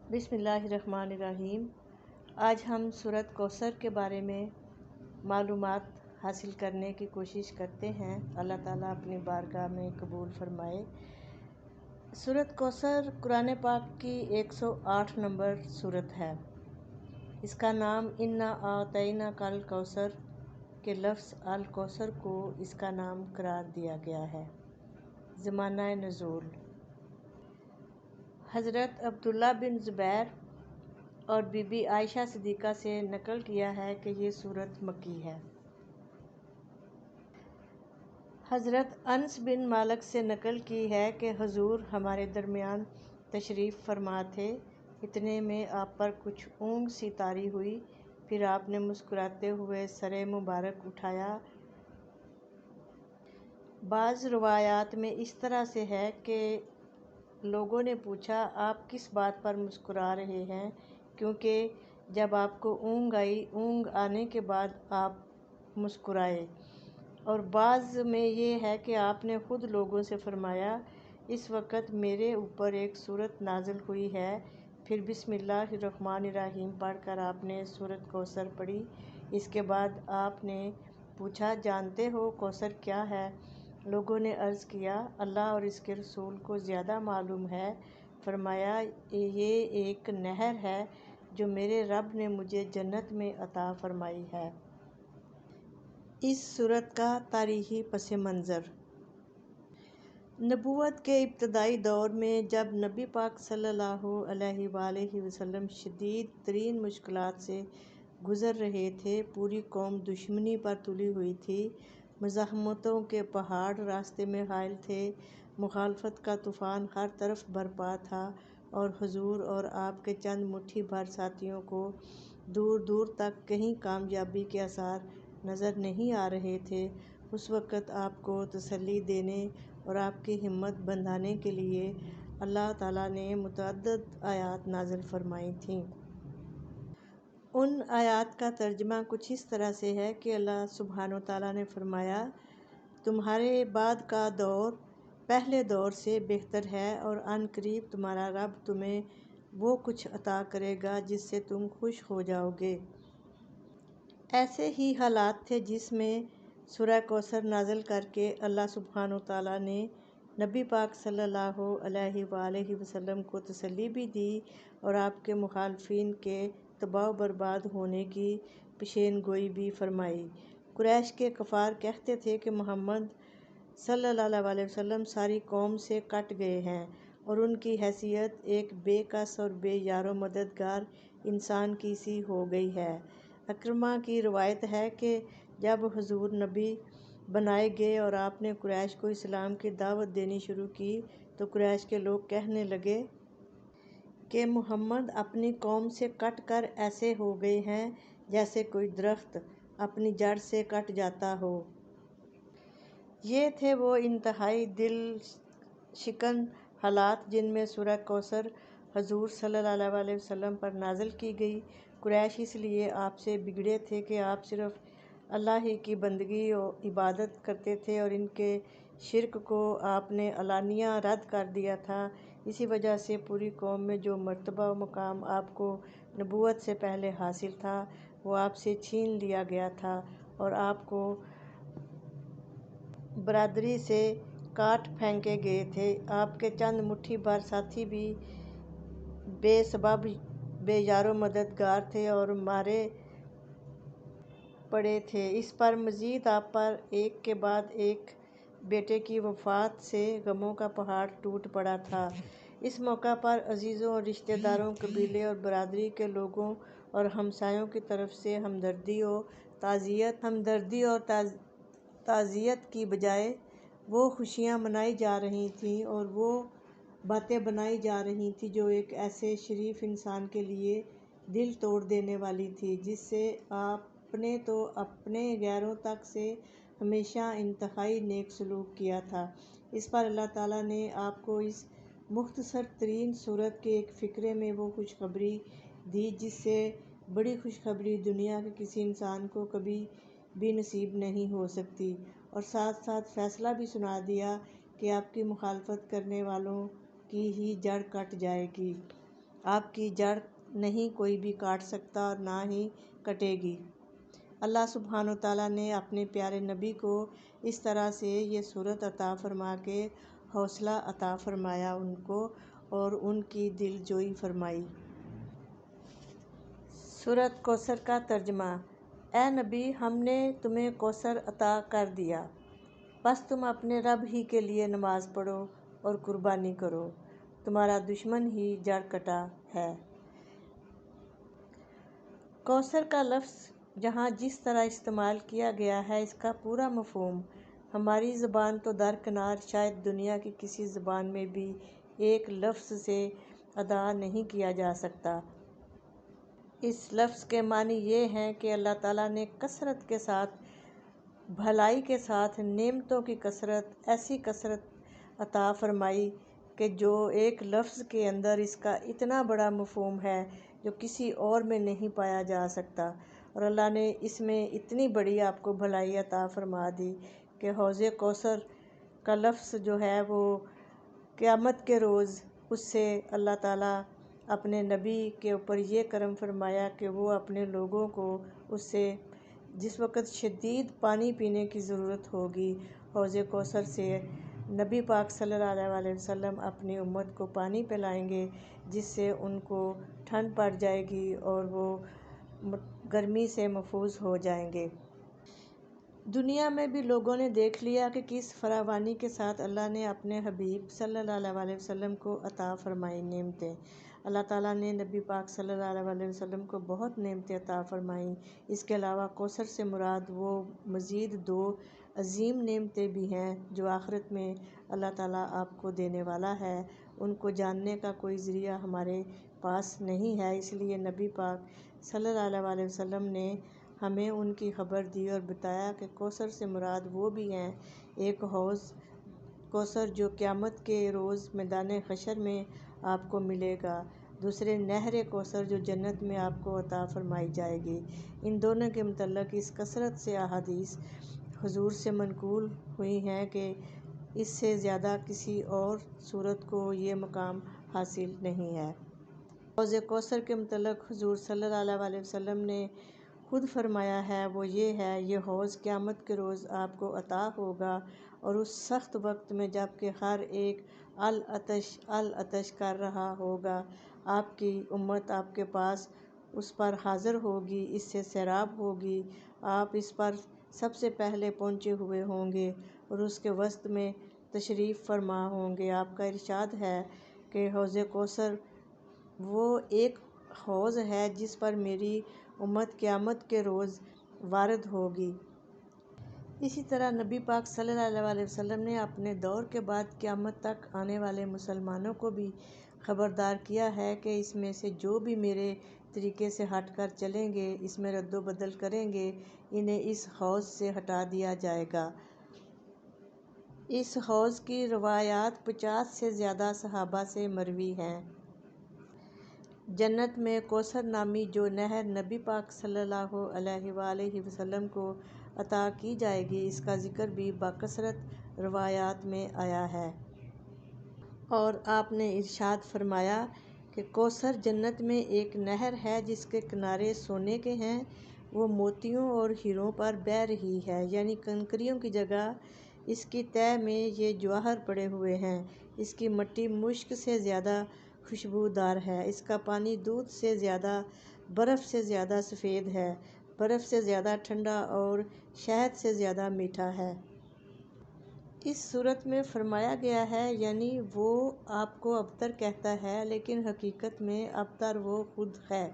بسم اللہ الرحمن الرحیم۔ آج ہم سورۃ کوثر کے بارے میں معلومات حاصل کرنے کی کوشش کرتے ہیں۔ اللہ تعالیٰ اپنی بارگاہ میں قبول فرمائے۔ سورۃ کوثر قرآن پاک کی 108 نمبر سورت ہے۔ اس کا نام انا اعطیناک الکوثر کے لفظ الکوثر کو اس کا نام قرار دیا گیا ہے۔ زمانہ نزول: حضرت عبداللہ بن زبیر اور بی بی عائشہ صدیقہ سے نقل کیا ہے کہ یہ سورت مکی ہے۔ حضرت انس بن مالک سے نقل کی ہے کہ حضور ہمارے درمیان تشریف فرما تھے، اتنے میں آپ پر کچھ اونگ سی طاری ہوئی، پھر آپ نے مسکراتے ہوئے سر مبارک اٹھایا۔ بعض روایات میں اس طرح سے ہے کہ لوگوں نے پوچھا آپ کس بات پر مسکرا رہے ہیں، کیونکہ جب آپ کو اونگ آئی، اونگ آنے کے بعد آپ مسکرائے، اور بعض میں یہ ہے کہ آپ نے خود لوگوں سے فرمایا اس وقت میرے اوپر ایک سورت نازل ہوئی ہے، پھر بسم اللہ الرحمن الرحیم پڑھ کر آپ نے سورۃ کوثر پڑھی۔ اس کے بعد آپ نے پوچھا جانتے ہو کوثر کیا ہے؟ لوگوں نے عرض کیا اللہ اور اس کے رسول کو زیادہ معلوم ہے۔ فرمایا یہ ایک نہر ہے جو میرے رب نے مجھے جنت میں عطا فرمائی ہے۔ اس سورت کا تاریخی پس منظر: نبوت کے ابتدائی دور میں جب نبی پاک صلی اللہ علیہ وآلہ وسلم شدید ترین مشکلات سے گزر رہے تھے، پوری قوم دشمنی پر تلی ہوئی تھی، مزاحمتوں کے پہاڑ راستے میں حائل تھے، مخالفت کا طوفان ہر طرف برپا تھا، اور حضور اور آپ کے چند مٹھی بھر ساتھیوں کو دور دور تک کہیں کامیابی کے آثار نظر نہیں آ رہے تھے۔ اس وقت آپ کو تسلی دینے اور آپ کی ہمت بندھانے کے لیے اللہ تعالیٰ نے متعدد آیات نازل فرمائی تھیں۔ ان آیات کا ترجمہ کچھ اس طرح سے ہے کہ اللہ سبحانہ و تعالیٰ نے فرمایا تمہارے بعد کا دور پہلے دور سے بہتر ہے، اور عن قریب تمہارا رب تمہیں وہ کچھ عطا کرے گا جس سے تم خوش ہو جاؤ گے۔ ایسے ہی حالات تھے جس میں سورہ کوثر نازل کر کے اللہ سبحانہ و تعالیٰ نے نبی پاک صلی اللہ علیہ وآلہ وسلم کو تسلی بھی دی اور آپ کے مخالفین کے تباہ و برباد ہونے کی پیشین گوئی بھی فرمائی۔ قریش کے کفار کہتے تھے کہ محمد صلی اللہ علیہ وسلم ساری قوم سے کٹ گئے ہیں اور ان کی حیثیت ایک بے کس اور بے یار و مددگار انسان کی سی ہو گئی ہے۔ اکرمہ کی روایت ہے کہ جب حضور نبی بنائے گئے اور آپ نے قریش کو اسلام کی دعوت دینی شروع کی تو قریش کے لوگ کہنے لگے کہ محمد اپنی قوم سے کٹ کر ایسے ہو گئے ہیں جیسے کوئی درخت اپنی جڑ سے کٹ جاتا ہو۔ یہ تھے وہ انتہائی دل شکن حالات جن میں سورہ کوثر حضور صلی اللہ علیہ وسلم پر نازل کی گئی۔ قریش اس لیے آپ سے بگڑے تھے کہ آپ صرف اللہ ہی کی بندگی و عبادت کرتے تھے اور ان کے شرک کو آپ نے علانیہ رد کر دیا تھا۔ اسی وجہ سے پوری قوم میں جو مرتبہ و مقام آپ کو نبوت سے پہلے حاصل تھا وہ آپ سے چھین لیا گیا تھا، اور آپ کو برادری سے کاٹ پھینکے گئے تھے۔ آپ کے چند مٹھی بھر ساتھی بھی بے سبب بے یار و مددگار تھے اور مارے پڑے تھے۔ اس پر مزید آپ پر ایک کے بعد ایک بیٹے کی وفات سے غموں کا پہاڑ ٹوٹ پڑا تھا۔ اس موقع پر عزیزوں اور رشتہ داروں، قبیلے اور برادری کے لوگوں اور ہمسایوں کی طرف سے ہمدردی اور تعزیت کی بجائے وہ خوشیاں منائی جا رہی تھیں اور وہ باتیں بنائی جا رہی تھیں جو ایک ایسے شریف انسان کے لیے دل توڑ دینے والی تھی جس سے آپ نے تو اپنے غیروں تک سے ہمیشہ انتہائی نیک سلوک کیا تھا۔ اس پر اللہ تعالیٰ نے آپ کو اس مختصر ترین سورت کے ایک فقرے میں وہ خوشخبری دی جس سے بڑی خوشخبری دنیا کے کسی انسان کو کبھی بھی نصیب نہیں ہو سکتی، اور ساتھ ساتھ فیصلہ بھی سنا دیا کہ آپ کی مخالفت کرنے والوں کی ہی جڑ کٹ جائے گی۔ آپ کی جڑ نہیں کوئی بھی کاٹ سکتا اور نہ ہی کٹے گی۔ اللہ سبحانہ وتعالیٰ نے اپنے پیارے نبی کو اس طرح سے یہ صورت عطا فرما کے حوصلہ عطا فرمایا ان کو اور ان کی دل جوئی فرمائی۔ سورۃ کوثر کا ترجمہ۔ اے نبی، ہم نے تمہیں کوثر عطا کر دیا، بس تم اپنے رب ہی کے لیے نماز پڑھو اور قربانی کرو، تمہارا دشمن ہی جڑ کٹا ہے۔ کوثر کا لفظ جہاں جس طرح استعمال کیا گیا ہے اس کا پورا مفہوم ہماری زبان تو درکنار شاید دنیا کی کسی زبان میں بھی ایک لفظ سے ادا نہیں کیا جا سکتا۔ اس لفظ کے معنی یہ ہیں کہ اللہ تعالیٰ نے کثرت کے ساتھ، بھلائی کے ساتھ نعمتوں کی کثرت، ایسی کثرت عطا فرمائی کہ جو ایک لفظ کے اندر اس کا اتنا بڑا مفہوم ہے جو کسی اور میں نہیں پایا جا سکتا، اور اللہ نے اس میں اتنی بڑی آپ کو بھلائی عطا فرما دی کہ حوض کوثر کا لفظ جو ہے وہ قیامت کے روز اس سے اللہ تعالیٰ اپنے نبی کے اوپر یہ کرم فرمایا کہ وہ اپنے لوگوں کو اس سے جس وقت شدید پانی پینے کی ضرورت ہوگی، حوض کوثر سے نبی پاک صلی اللہ علیہ وسلم اپنی امت کو پانی پلائیں گے جس سے ان کو ٹھنڈ پڑ جائے گی اور وہ گرمی سے محفوظ ہو جائیں گے۔ دنیا میں بھی لوگوں نے دیکھ لیا کہ کس فراوانی کے ساتھ اللہ نے اپنے حبیب صلی اللہ علیہ وسلم کو عطا فرمائی نعمتیں۔ اللہ تعالیٰ نے نبی پاک صلی اللہ علیہ وسلم کو بہت نعمتیں عطا فرمائیں۔ اس کے علاوہ کوثر سے مراد وہ مزید 2 عظیم نعمتیں بھی ہیں جو آخرت میں اللہ تعالیٰ آپ کو دینے والا ہے۔ ان کو جاننے کا کوئی ذریعہ ہمارے پاس نہیں ہے، اس لیے نبی پاک صلی اللہ علیہ وسلم نے ہمیں ان کی خبر دی اور بتایا کہ کوثر سے مراد وہ بھی ہیں، ایک حوض کوثر جو قیامت کے روز میدان حشر میں آپ کو ملے گا، دوسرے نہر کوثر جو جنت میں آپ کو عطا فرمائی جائے گی۔ ان دونوں کے متعلق اس کثرت سے احادیث حضور سے منقول ہوئی ہیں کہ اس سے زیادہ کسی اور صورت کو یہ مقام حاصل نہیں ہے۔ حوض کوثر کے متعلق حضور صلی اللہ علیہ وسلم نے خود فرمایا ہے، وہ یہ ہے، یہ حوض قیامت کے روز آپ کو عطا ہوگا اور اس سخت وقت میں جب کہ ہر ایک العطش العطش کر رہا ہوگا، آپ کی امت آپ کے پاس اس پر حاضر ہوگی، اس سے سیراب ہوگی، آپ اس پر سب سے پہلے پہنچے ہوئے ہوں گے اور اس کے وسط میں تشریف فرما ہوں گے۔ آپ کا ارشاد ہے کہ حوض کوثر وہ ایک حوض ہے جس پر میری امت قیامت کے روز وارد ہوگی۔ اسی طرح نبی پاک صلی اللہ علیہ وسلم نے اپنے دور کے بعد قیامت تک آنے والے مسلمانوں کو بھی خبردار کیا ہے کہ اس میں سے جو بھی میرے طریقے سے ہٹ کر چلیں گے، اس میں رد و بدل کریں گے، انہیں اس حوض سے ہٹا دیا جائے گا۔ اس حوض کی روایات 50 سے زیادہ صحابہ سے مروی ہیں۔ جنت میں کوثر نامی جو نہر نبی پاک صلی اللہ علیہ وآلہ وسلم کو عطا کی جائے گی، اس کا ذکر بھی بکثرت روایات میں آیا ہے۔ اور آپ نے ارشاد فرمایا کہ کوثر جنت میں ایک نہر ہے جس کے کنارے سونے کے ہیں، وہ موتیوں اور ہیروں پر بہہ رہی ہے، یعنی کنکریوں کی جگہ اس کی تہہ میں یہ جواہر پڑے ہوئے ہیں۔ اس کی مٹی مشک سے زیادہ خوشبودار ہے، اس کا پانی دودھ سے زیادہ، برف سے زیادہ سفید ہے، برف سے زیادہ ٹھنڈا اور شہد سے زیادہ میٹھا ہے۔ اس صورت میں فرمایا گیا ہے، یعنی وہ آپ کو ابتر کہتا ہے لیکن حقیقت میں ابتر وہ خود ہے۔